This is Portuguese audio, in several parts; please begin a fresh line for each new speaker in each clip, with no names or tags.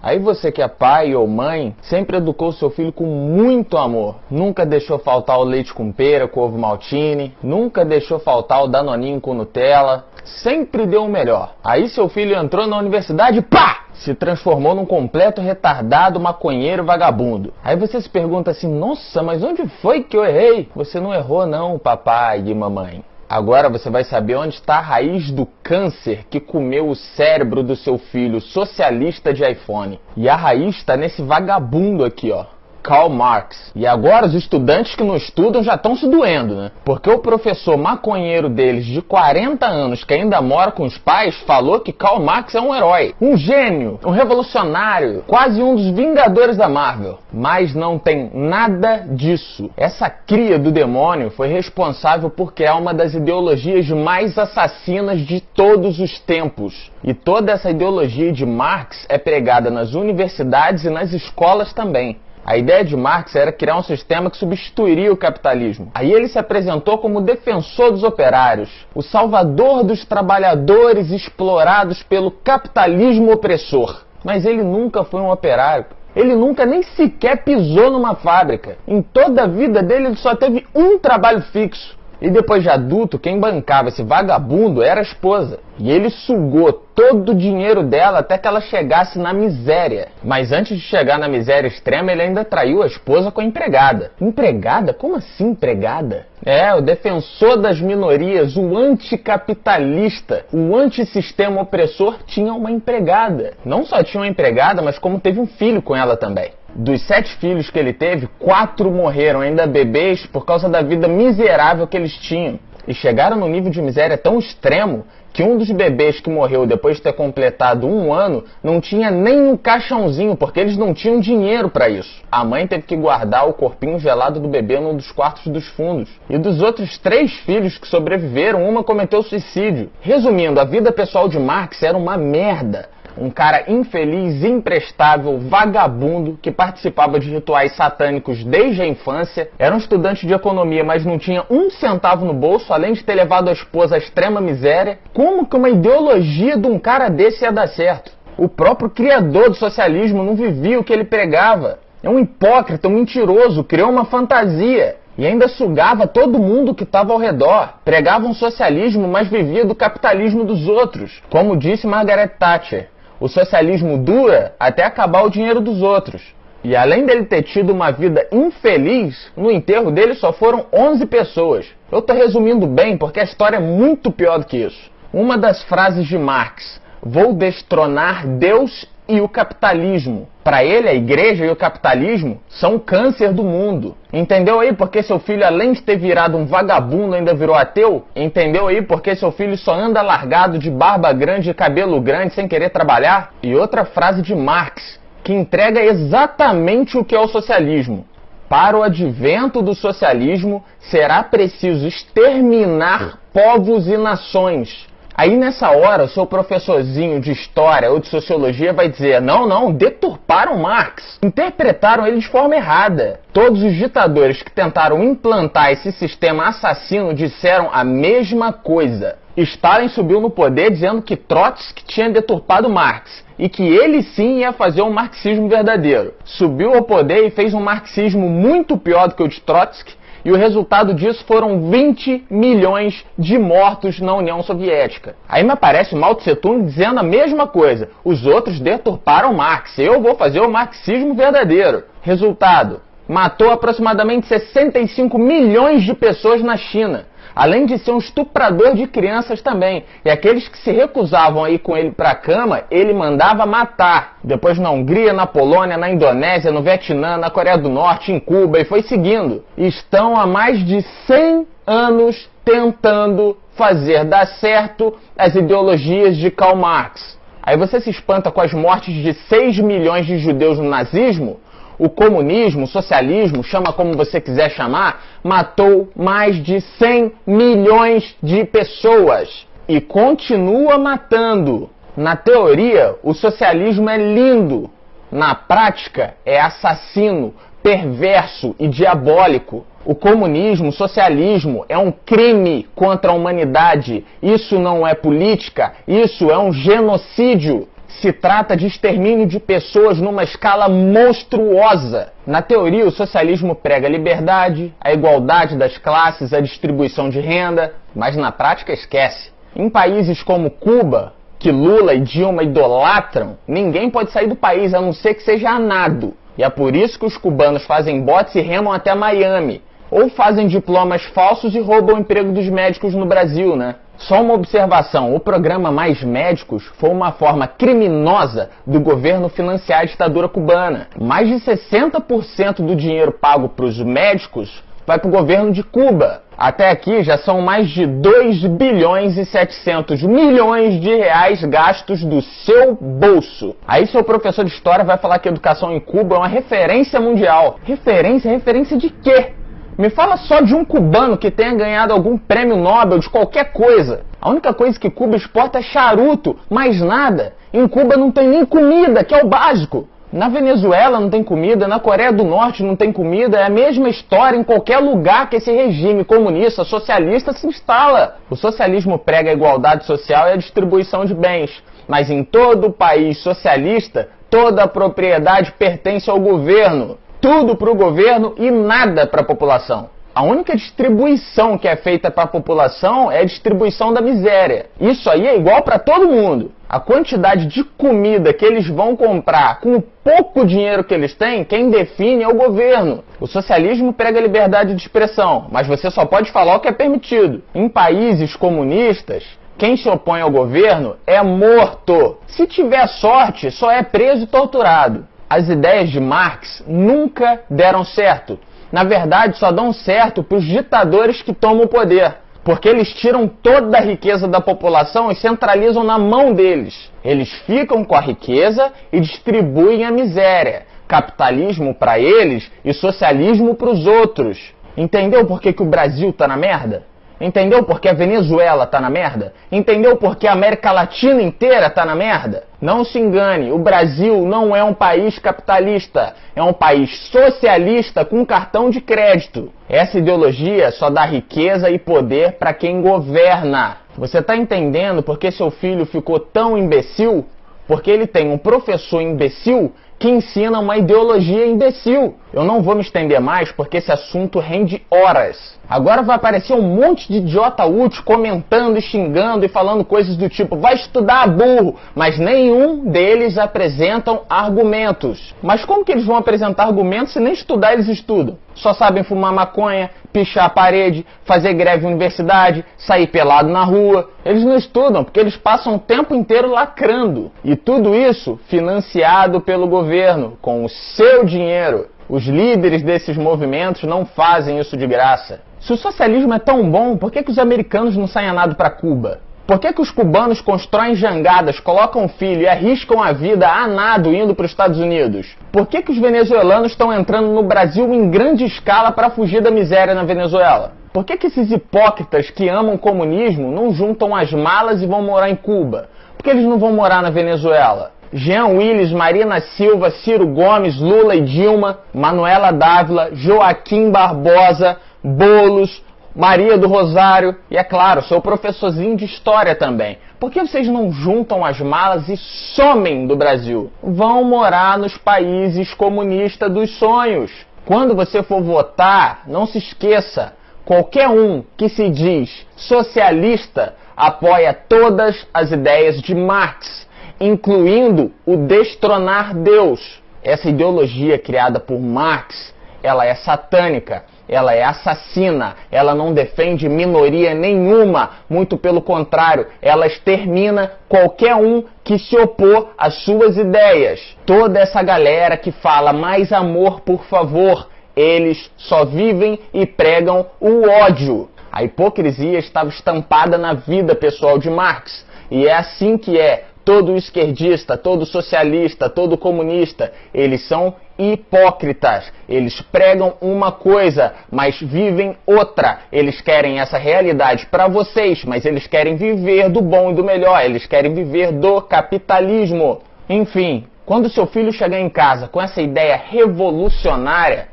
Aí você que é pai ou mãe, sempre educou seu filho com muito amor. Nunca deixou faltar o leite com pera, com ovo maltine. Nunca deixou faltar o danoninho com Nutella. Sempre deu o melhor. Aí seu filho entrou na universidade e pá! Se transformou num completo retardado, maconheiro, vagabundo. Aí você se pergunta assim, nossa, mas onde foi que eu errei? Você não errou não, papai e mamãe. Agora você vai saber onde está a raiz do câncer que comeu o cérebro do seu filho socialista de iPhone. E a raiz está nesse vagabundo aqui, ó. Karl Marx. E agora os estudantes que não estudam já estão se doendo, né? Porque o professor maconheiro deles de 40 anos que ainda mora com os pais falou que Karl Marx é um herói, um gênio, um revolucionário, quase um dos Vingadores da Marvel. Mas não tem nada disso. Essa cria do demônio foi responsável por criar uma das ideologias mais assassinas de todos os tempos. E toda essa ideologia de Marx é pregada nas universidades e nas escolas também. A ideia de Marx era criar um sistema que substituiria o capitalismo. Aí ele se apresentou como defensor dos operários, o salvador dos trabalhadores explorados pelo capitalismo opressor. Mas ele nunca foi um operário. Ele nunca nem sequer pisou numa fábrica. Em toda a vida dele ele só teve um trabalho fixo. E depois de adulto, quem bancava esse vagabundo era a esposa. E ele sugou todo o dinheiro dela até que ela chegasse na miséria. Mas antes de chegar na miséria extrema, ele ainda traiu a esposa com a empregada. Empregada? Como assim empregada? É, o defensor das minorias, o anticapitalista, o antissistema opressor tinha uma empregada. Não só tinha uma empregada, mas como teve um filho com ela também. Dos 7 filhos que ele teve, 4 morreram ainda bebês por causa da vida miserável que eles tinham. E chegaram no nível de miséria tão extremo que um dos bebês que morreu depois de ter completado 1 ano não tinha nem um caixãozinho, porque eles não tinham dinheiro para isso. A mãe teve que guardar o corpinho gelado do bebê num dos quartos dos fundos. E dos outros 3 filhos que sobreviveram, uma cometeu suicídio. Resumindo, a vida pessoal de Marx era uma merda. Um cara infeliz, imprestável, vagabundo, que participava de rituais satânicos desde a infância, era um estudante de economia, mas não tinha 1 centavo no bolso, além de ter levado a esposa à extrema miséria. Como que uma ideologia de um cara desse ia dar certo? O próprio criador do socialismo não vivia o que ele pregava. É um hipócrita, um mentiroso, criou uma fantasia. E ainda sugava todo mundo que estava ao redor. Pregava um socialismo, mas vivia do capitalismo dos outros. Como disse Margaret Thatcher. O socialismo dura até acabar o dinheiro dos outros. E além dele ter tido uma vida infeliz, no enterro dele só foram 11 pessoas. Eu estou resumindo bem porque a história é muito pior do que isso. Uma das frases de Marx, vou destronar Deus e o capitalismo. Para ele, a igreja e o capitalismo são o câncer do mundo. Entendeu aí porque seu filho, além de ter virado um vagabundo, ainda virou ateu? Entendeu aí porque seu filho só anda largado de barba grande e cabelo grande sem querer trabalhar? E outra frase de Marx, que entrega exatamente o que é o socialismo. Para o advento do socialismo, será preciso exterminar povos e nações. Aí nessa hora, o seu professorzinho de história ou de sociologia vai dizer, não, deturparam Marx, interpretaram ele de forma errada. Todos os ditadores que tentaram implantar esse sistema assassino disseram a mesma coisa. Stalin subiu no poder dizendo que Trotsky tinha deturpado Marx e que ele sim ia fazer um marxismo verdadeiro. Subiu ao poder e fez um marxismo muito pior do que o de Trotsky. E o resultado disso foram 20 milhões de mortos na União Soviética. Aí me aparece o Mao Tse Tung dizendo a mesma coisa. Os outros deturparam Marx. Eu vou fazer o marxismo verdadeiro. Resultado, matou aproximadamente 65 milhões de pessoas na China. Além de ser um estuprador de crianças também. E aqueles que se recusavam a ir com ele para a cama, ele mandava matar. Depois na Hungria, na Polônia, na Indonésia, no Vietnã, na Coreia do Norte, em Cuba e foi seguindo. Estão há mais de 100 anos tentando fazer dar certo as ideologias de Karl Marx. Aí você se espanta com as mortes de 6 milhões de judeus no nazismo? O comunismo, o socialismo, chama como você quiser chamar, matou mais de 100 milhões de pessoas e continua matando. Na teoria, o socialismo é lindo. Na prática, é assassino, perverso e diabólico. O comunismo, o socialismo é um crime contra a humanidade. Isso não é política, isso é um genocídio. Se trata de extermínio de pessoas numa escala monstruosa. Na teoria, o socialismo prega a liberdade, a igualdade das classes, a distribuição de renda, mas na prática esquece. Em países como Cuba, que Lula e Dilma idolatram, ninguém pode sair do país a não ser que seja a nado. E é por isso que os cubanos fazem botes e remam até Miami. Ou fazem diplomas falsos e roubam o emprego dos médicos no Brasil, né? Só uma observação, o programa Mais Médicos foi uma forma criminosa do governo financiar a ditadura cubana. Mais de 60% do dinheiro pago para os médicos vai para o governo de Cuba. Até aqui já são mais de 2 bilhões e 700 milhões de reais gastos do seu bolso. Aí seu professor de história vai falar que a educação em Cuba é uma referência mundial. Referência de quê? Me fala só de um cubano que tenha ganhado algum prêmio Nobel de qualquer coisa. A única coisa que Cuba exporta é charuto, mais nada. Em Cuba não tem nem comida, que é o básico. Na Venezuela não tem comida, na Coreia do Norte não tem comida, é a mesma história em qualquer lugar que esse regime comunista, socialista se instala. O socialismo prega a igualdade social e a distribuição de bens, mas em todo o país socialista, toda a propriedade pertence ao governo. Tudo para o governo e nada para a população. A única distribuição que é feita para a população é a distribuição da miséria. Isso aí é igual para todo mundo. A quantidade de comida que eles vão comprar com o pouco dinheiro que eles têm, quem define é o governo. O socialismo prega a liberdade de expressão, mas você só pode falar o que é permitido. Em países comunistas, quem se opõe ao governo é morto. Se tiver sorte, só é preso e torturado. As ideias de Marx nunca deram certo. Na verdade, só dão certo para os ditadores que tomam o poder. Porque eles tiram toda a riqueza da população e centralizam na mão deles. Eles ficam com a riqueza e distribuem a miséria. Capitalismo para eles e socialismo para os outros. Entendeu por que o Brasil tá na merda? Entendeu por que a Venezuela tá na merda? Entendeu por que a América Latina inteira tá na merda? Não se engane, o Brasil não é um país capitalista, é um país socialista com cartão de crédito. Essa ideologia só dá riqueza e poder para quem governa. Você tá entendendo por que seu filho ficou tão imbecil? Porque ele tem um professor imbecil que ensina uma ideologia imbecil. Eu não vou me estender mais porque esse assunto rende horas. Agora vai aparecer um monte de idiota útil comentando e xingando e falando coisas do tipo vai estudar, burro, mas nenhum deles apresentam argumentos. Mas como que eles vão apresentar argumentos se nem estudar eles estudam? Só sabem fumar maconha, pichar a parede, fazer greve em universidade, sair pelado na rua. Eles não estudam porque eles passam o tempo inteiro lacrando. E tudo isso financiado pelo governo, com o seu dinheiro. Os líderes desses movimentos não fazem isso de graça. Se o socialismo é tão bom, por que os americanos não saem a nado para Cuba? Por que os cubanos constroem jangadas, colocam filho e arriscam a vida a nado indo para os Estados Unidos? Por que os venezuelanos estão entrando no Brasil em grande escala para fugir da miséria na Venezuela? Por que esses hipócritas que amam o comunismo não juntam as malas e vão morar em Cuba? Por que eles não vão morar na Venezuela? Jean Willis, Marina Silva, Ciro Gomes, Lula e Dilma, Manuela Dávila, Joaquim Barbosa, Boulos, Maria do Rosário e, é claro, seu professorzinho de história também. Por que vocês não juntam as malas e somem do Brasil? Vão morar nos países comunistas dos sonhos. Quando você for votar, não se esqueça, qualquer um que se diz socialista apoia todas as ideias de Marx, incluindo o destronar Deus. Essa ideologia criada por Marx, ela é satânica. Ela é assassina, ela não defende minoria nenhuma, muito pelo contrário, ela extermina qualquer um que se opor às suas ideias. Toda essa galera que fala mais amor, por favor, eles só vivem e pregam o ódio. A hipocrisia estava estampada na vida pessoal de Marx, e é assim que é. Todo esquerdista, todo socialista, todo comunista, eles são hipócritas. Eles pregam uma coisa, mas vivem outra. Eles querem essa realidade para vocês, mas eles querem viver do bom e do melhor. Eles querem viver do capitalismo. Enfim, quando seu filho chegar em casa com essa ideia revolucionária,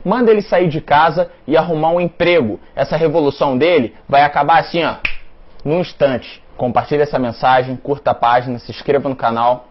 manda ele sair de casa e arrumar um emprego. Essa revolução dele vai acabar assim, ó, num instante. Compartilhe essa mensagem, curta a página, se inscreva no canal.